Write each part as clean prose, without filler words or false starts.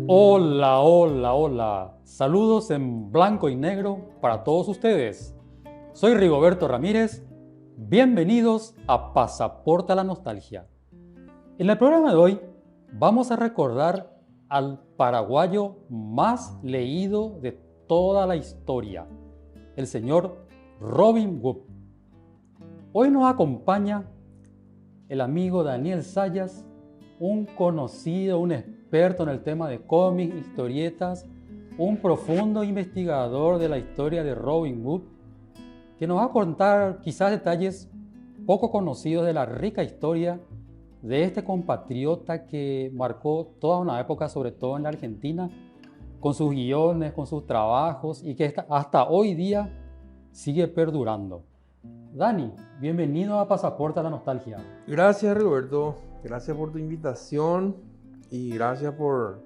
Hola, hola, hola. Saludos en blanco y negro para todos ustedes. Soy Rigoberto Ramírez. Bienvenidos a Pasaporte a la Nostalgia. En el programa de hoy vamos a recordar al paraguayo más leído de toda la historia, el señor Robin Hood. Hoy nos acompaña el amigo Daniel Zayas, un conocido, un experto en el tema de cómics, historietas, un profundo investigador de la historia de Robin Hood, que nos va a contar quizás detalles poco conocidos de la rica historia de este compatriota que marcó toda una época, sobre todo en la Argentina, con sus guiones, con sus trabajos y que hasta hoy día sigue perdurando. Dani, bienvenido a Pasaporte a la Nostalgia. Gracias, Roberto. Gracias por tu invitación y gracias por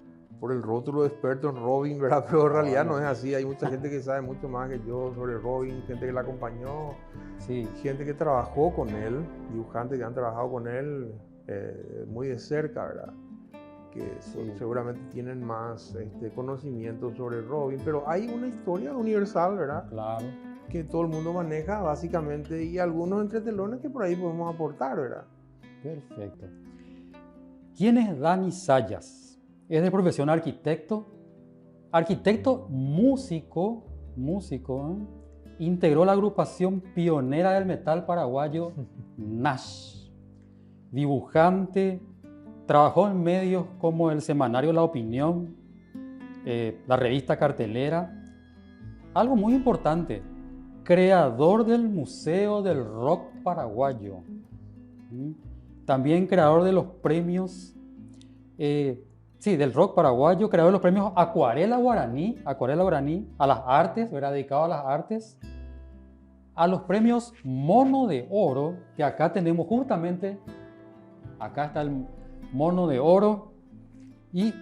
el rótulo de experto en Robin, ¿verdad? Pero en realidad no es así. Hay mucha gente que sabe mucho más que yo sobre Robin, gente que la acompañó, Sí. gente que trabajó con él, dibujantes que han trabajado con él muy de cerca, ¿verdad? Que seguramente tienen más conocimiento sobre Robin, pero hay una historia universal, ¿verdad? Claro. Que todo el mundo maneja básicamente y algunos entretelones que por ahí podemos aportar, ¿verdad? Perfecto. ¿Quién es Dani Zayas? Es de profesión arquitecto, músico, integró la agrupación pionera del metal paraguayo Nash, dibujante, trabajó en medios como el semanario La Opinión, la revista Cartelera, algo muy importante, creador del Museo del Rock Paraguayo. También creador de los premios, del rock paraguayo, creador de los premios Acuarela Guaraní, a las artes, ¿verdad? Dedicado a las artes, a los premios Mono de Oro, que acá tenemos justamente, acá está el Mono de Oro, y,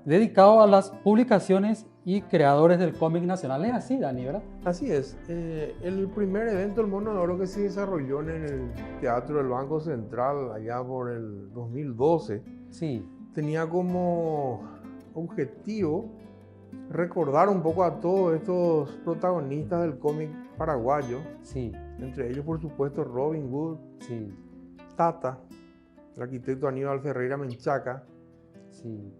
dedicado a las publicaciones y creadores del cómic nacional. Es así, Dani, ¿verdad? Así es. El primer evento, el Mono de Oro, que se desarrolló en el Teatro del Banco Central allá por el 2012, sí, tenía como objetivo recordar un poco a todos estos protagonistas del cómic paraguayo, sí, entre ellos, por supuesto, Robin Hood, sí, Tata, el arquitecto Aníbal Ferreira Menchaca, sí,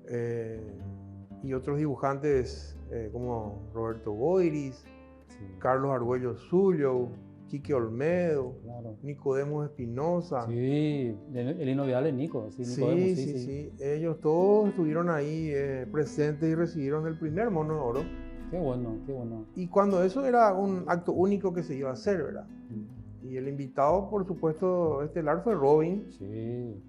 y otros dibujantes como Roberto Boiris, sí. Carlos Argüello Zullo, Quique Olmedo, Claro. Nicodemo Espinosa. Sí, el inolvidable Nico. Sí, Nicodemo, Sí. Ellos todos estuvieron ahí presentes y recibieron el primer Mono de Oro. Qué bueno, qué bueno. Y cuando eso era un acto único que se iba a hacer, ¿verdad? Y el invitado, por supuesto, estelar fue Robin. Sí.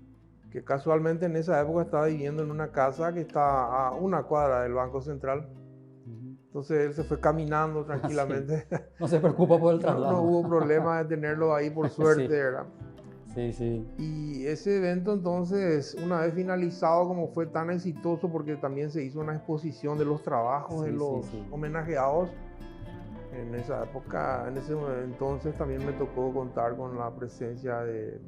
Que casualmente en esa época estaba viviendo en una casa que está a una cuadra del Banco Central. Entonces él se fue caminando tranquilamente. Sí. No se preocupa por el traslado. No hubo problema de tenerlo ahí, por suerte, Sí. ¿verdad? Sí. Y ese evento entonces, una vez finalizado, como fue tan exitoso, porque también se hizo una exposición de los trabajos de los homenajeados, en esa época, en ese entonces también me tocó contar con la presencia de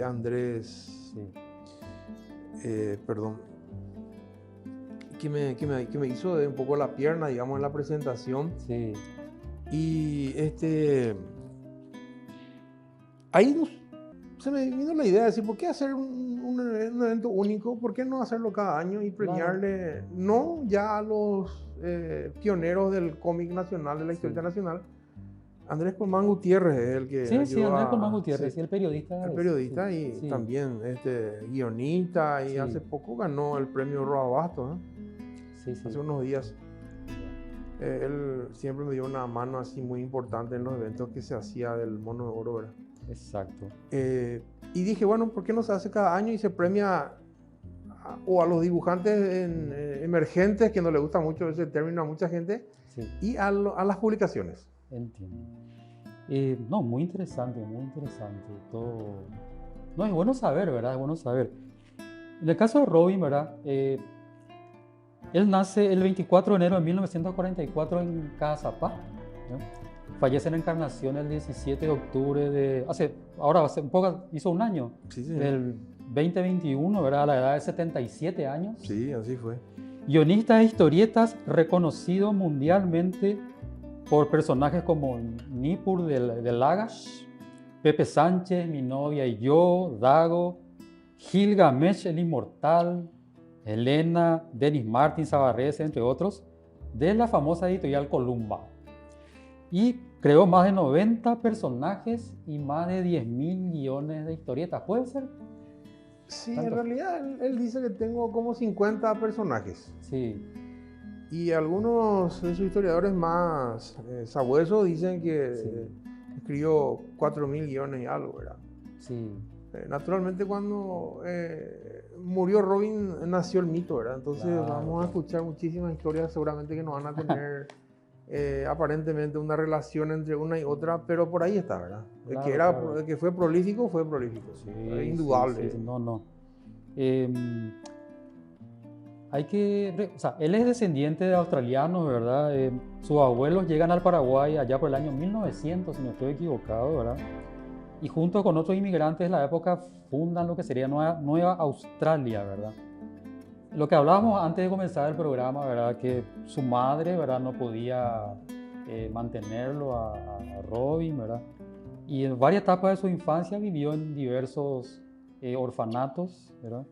Andrés, que me hizo un poco la pierna, digamos, en la presentación. Sí. Y ahí se me vino la idea de decir, ¿por qué hacer un evento único? ¿Por qué no hacerlo cada año y premiarle, no ya a los pioneros del cómic nacional, de la historia nacional? Andrés Colmán Gutiérrez es el que Sí, Andrés Colmán Gutiérrez, el periodista. El periodista y también guionista, y hace poco ganó el premio Roa Bastos, hace unos días. Él siempre me dio una mano así muy importante en los eventos que se hacía del Mono de Oro, ¿verdad? Exacto. Y dije, bueno, ¿por qué no se hace cada año y se premia a los dibujantes emergentes, que no le gusta mucho ese término a mucha gente, y a las publicaciones? Entiendo. No, muy interesante todo. No, es bueno saber, ¿verdad? Es bueno saber. En el caso de Robin, ¿verdad? Él nace el 24 de enero de 1944 en Cazapá, ¿no? Fallece en Encarnación el 17 de octubre de... Ahora hace un poco, hizo un año, Sí. del 2021, ¿verdad? A la edad de 77 años. Sí, así fue. Guionista de historietas reconocido mundialmente por personajes como Nippur de Lagash, Pepe Sánchez, Mi novia y yo, Dago, Gilgamesh el Inmortal, Elena, Denis Martin, Sabarrese, entre otros, de la famosa editorial Columba. Y creó más de 90 personajes y más de 10.000 guiones de historietas. ¿Puede ser? Sí, ¿Tanto? en realidad él dice que tengo como 50 personajes. Sí. Y algunos de sus historiadores más sabuesos dicen que escribió 4.000 guiones y algo, ¿verdad? Sí. Naturalmente cuando murió Robin nació el mito, ¿verdad? Entonces vamos a escuchar muchísimas historias seguramente que no van a tener aparentemente una relación entre una y otra, pero por ahí está, ¿verdad? El que fue prolífico, sí, indudable. Sí, no. O sea, él es descendiente de australianos, ¿verdad? Sus abuelos llegan al Paraguay allá por el año 1900, si no estoy equivocado, ¿verdad? Y junto con otros inmigrantes de la época fundan lo que sería Nueva Australia, ¿verdad? Lo que hablábamos antes de comenzar el programa, ¿verdad? Que su madre, ¿verdad? No podía mantenerlo a Robin, ¿verdad? Y en varias etapas de su infancia vivió en diversos orfanatos, ¿verdad?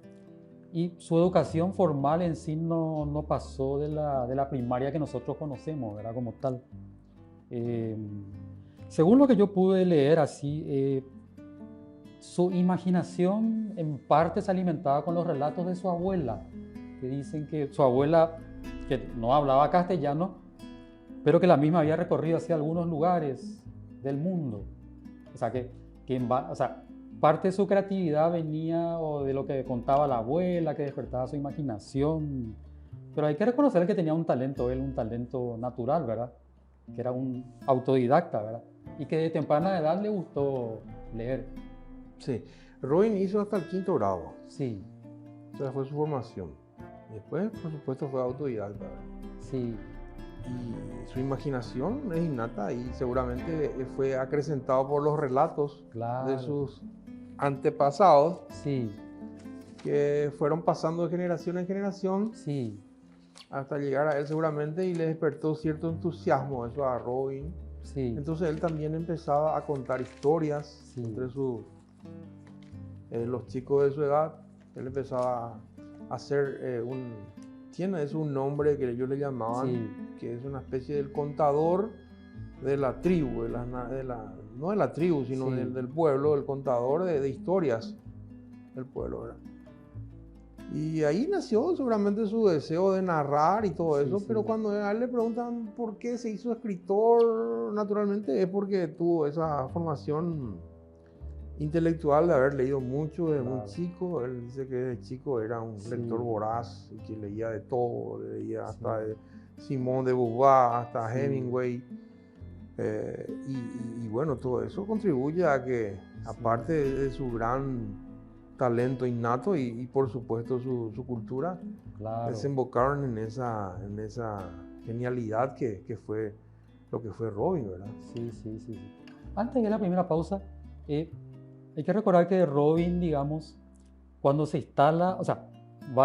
Y su educación formal en sí no pasó de la primaria que nosotros conocemos, ¿verdad? Como tal. Según lo que yo pude leer así, su imaginación en parte se alimentaba con los relatos de su abuela, que dicen que su abuela, que no hablaba castellano, pero que la misma había recorrido hacia algunos lugares del mundo. O sea, parte de su creatividad venía de lo que contaba la abuela, que despertaba su imaginación. Pero hay que reconocer que tenía un talento natural, ¿verdad? Que era un autodidacta, ¿verdad? Y que de temprana edad le gustó leer. Sí, Robin hizo hasta el 5º grado. Sí. O sea, fue su formación. Después, por supuesto, fue autodidacta, ¿verdad? Sí. Y su imaginación es innata y seguramente fue acrecentado por los relatos de sus antepasados, sí, que fueron pasando de generación en generación, sí, hasta llegar a él seguramente, y le despertó cierto entusiasmo eso a Robin. Sí. Entonces él también empezaba a contar historias entre los chicos de su edad. Él empezaba a hacer tiene un nombre que ellos le llamaban, que es una especie del contador de la tribu, no de la tribu, sino del pueblo, el contador de historias del pueblo, ¿verdad? Y ahí nació seguramente su deseo de narrar y todo eso, pero cuando a él le preguntan por qué se hizo escritor, naturalmente es porque tuvo esa formación intelectual de haber leído mucho desde muy chico. Él dice que desde chico era un lector voraz y que leía de todo, leía hasta de Simone de Beauvoir, hasta Hemingway. Y bueno, todo eso contribuye a que, aparte de su gran talento innato y por supuesto su cultura, desembocaron en esa genialidad que fue lo que fue Robin, ¿verdad? Sí. Antes de la primera pausa, hay que recordar que Robin, digamos, cuando se instala, o sea,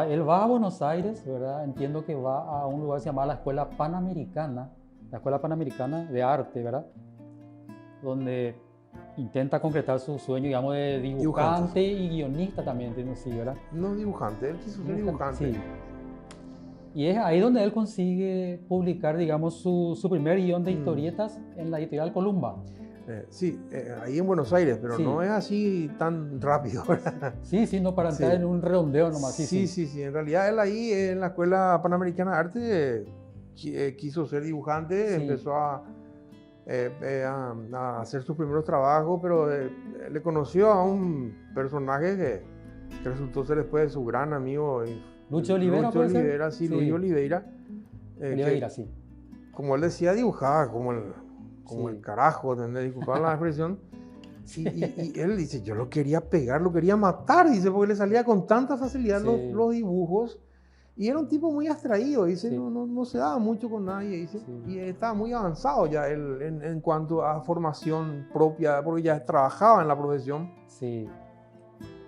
él va a Buenos Aires, ¿verdad? Entiendo que va a un lugar que se llama la Escuela Panamericana de Arte, ¿verdad? Donde intenta concretar su sueño, digamos, de dibujante y guionista también, entiendo, sí, ¿verdad? No dibujante, él quiso ser dibujante. Sí. Y es ahí donde él consigue publicar, digamos, su primer guión de historietas en la editorial Columba. Ahí en Buenos Aires, pero no es así tan rápido, ¿verdad? Sí, no, para entrar en un redondeo nomás. Sí, en realidad él ahí en la Escuela Panamericana de Arte quiso ser dibujante, empezó a hacer sus primeros trabajos, pero le conoció a un personaje que resultó ser después su gran amigo Lucho Olivera. Luis Oliveira. Sí. Como él decía, dibujaba como el carajo, disculpad la expresión. Y él dice, yo lo quería pegar, lo quería matar, dice, porque le salía con tanta facilidad los dibujos. Y era un tipo muy abstraído, dice, no se daba mucho con nadie, dice, y estaba muy avanzado ya él en cuanto a formación propia, porque ya trabajaba en la profesión. Sí.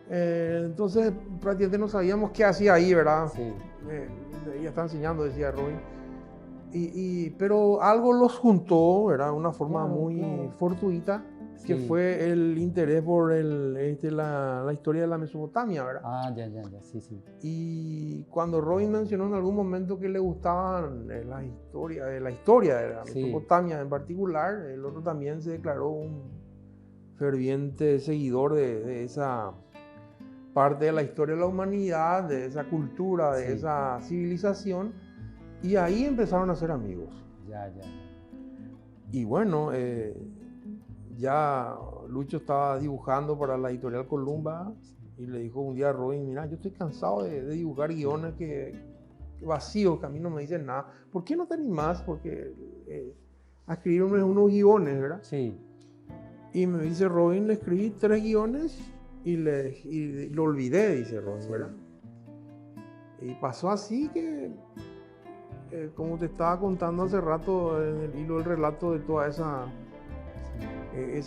Entonces prácticamente no sabíamos qué hacía ahí, ¿verdad? Sí. Ella está enseñando, decía Robin. Pero algo los juntó, ¿verdad? Una forma Claro, muy claro. fortuita, que Sí. fue el interés por la historia de la Mesopotamia, ¿verdad? Ah, ya, sí, sí. Y cuando Robin mencionó en algún momento que le gustaban la historia de la Sí. Mesopotamia en particular, el otro también se declaró un ferviente seguidor de esa parte de la historia de la humanidad, de esa cultura, de Sí. esa civilización, y ahí empezaron a ser amigos. Ya. Y bueno, ya Lucho estaba dibujando para la editorial Columba y le dijo un día a Robin, mira, yo estoy cansado de dibujar guiones que vacíos, que a mí no me dicen nada. ¿Por qué no te animás? Porque a escribir unos guiones, ¿verdad? Sí. Y me dice Robin, le escribí 3 guiones y lo olvidé, dice Robin, Sí. ¿verdad? Y pasó así que, como te estaba contando hace rato en el hilo del relato de toda esa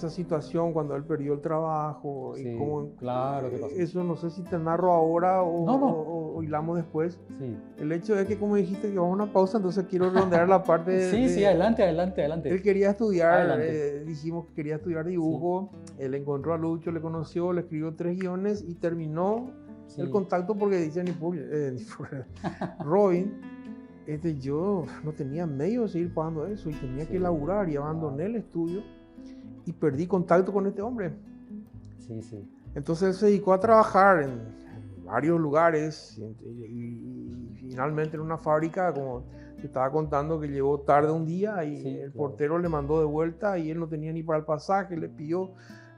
situación cuando él perdió el trabajo Sí, y cómo claro que pasó. eso no sé si te narro ahora No. o hilamos después. Sí. El hecho es que como dijiste que vamos a una pausa, entonces quiero redondear la parte Sí, adelante. Él quería estudiar, Adelante. dijimos que quería estudiar dibujo, él encontró a Lucho, le conoció, le escribió 3 guiones y terminó el contacto porque dice Robin, yo no tenía medio de seguir pagando eso y tenía que laburar y abandoné el estudio y perdí contacto con este hombre. Sí. Entonces él se dedicó a trabajar en varios lugares y finalmente en una fábrica, como te estaba contando, que llegó tarde un día y el portero le mandó de vuelta y él no tenía ni para el pasaje, le pidió,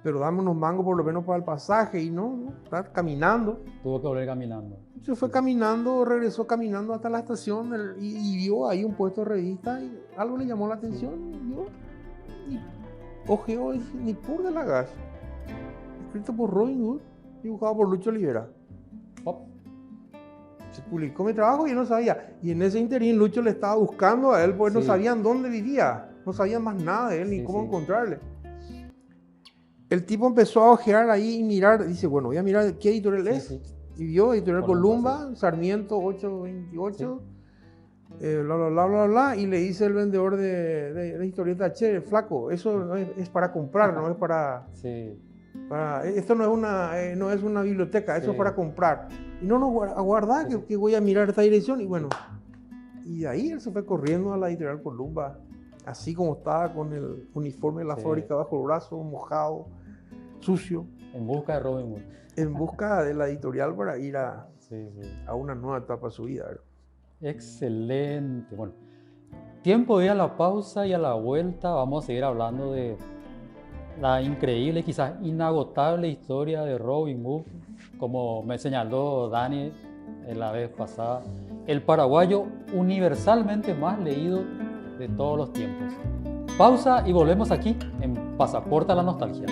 pero dame unos mangos por lo menos para el pasaje y no, está caminando. Tuvo que volver caminando. Se fue caminando, regresó caminando hasta la estación y vio ahí un puesto de revista y algo le llamó la atención y ojeó y dice, ni por de la gas, escrito por Robin Hood, dibujado por Lucho Olivera. Pop. Se publicó mi trabajo y yo no sabía. Y en ese interín Lucho le estaba buscando a él porque no sabían dónde vivía. No sabían más nada de él ni cómo encontrarle. El tipo empezó a ojear ahí y mirar. Dice, bueno, voy a mirar qué editorial es. Y vio editorial Columba, Sarmiento 828. Bla. Y le dice el vendedor de historieta, che, flaco, eso es para comprar, no es para... esto no es una biblioteca, eso es para comprar. Y no, aguardá que voy a mirar esta dirección. Y bueno, y de ahí él se fue corriendo a la editorial Columba, así como estaba con el uniforme de la fábrica bajo el brazo, mojado, sucio. En busca de Robin Hood. En busca de la editorial para ir a una nueva etapa de su vida, ¿verdad? Excelente. Bueno, tiempo de ir a la pausa y a la vuelta vamos a seguir hablando de la increíble, quizás inagotable historia de Robin Hood, como me señaló Dani la vez pasada, el paraguayo universalmente más leído de todos los tiempos. Pausa y volvemos aquí en Pasaporte a la Nostalgia.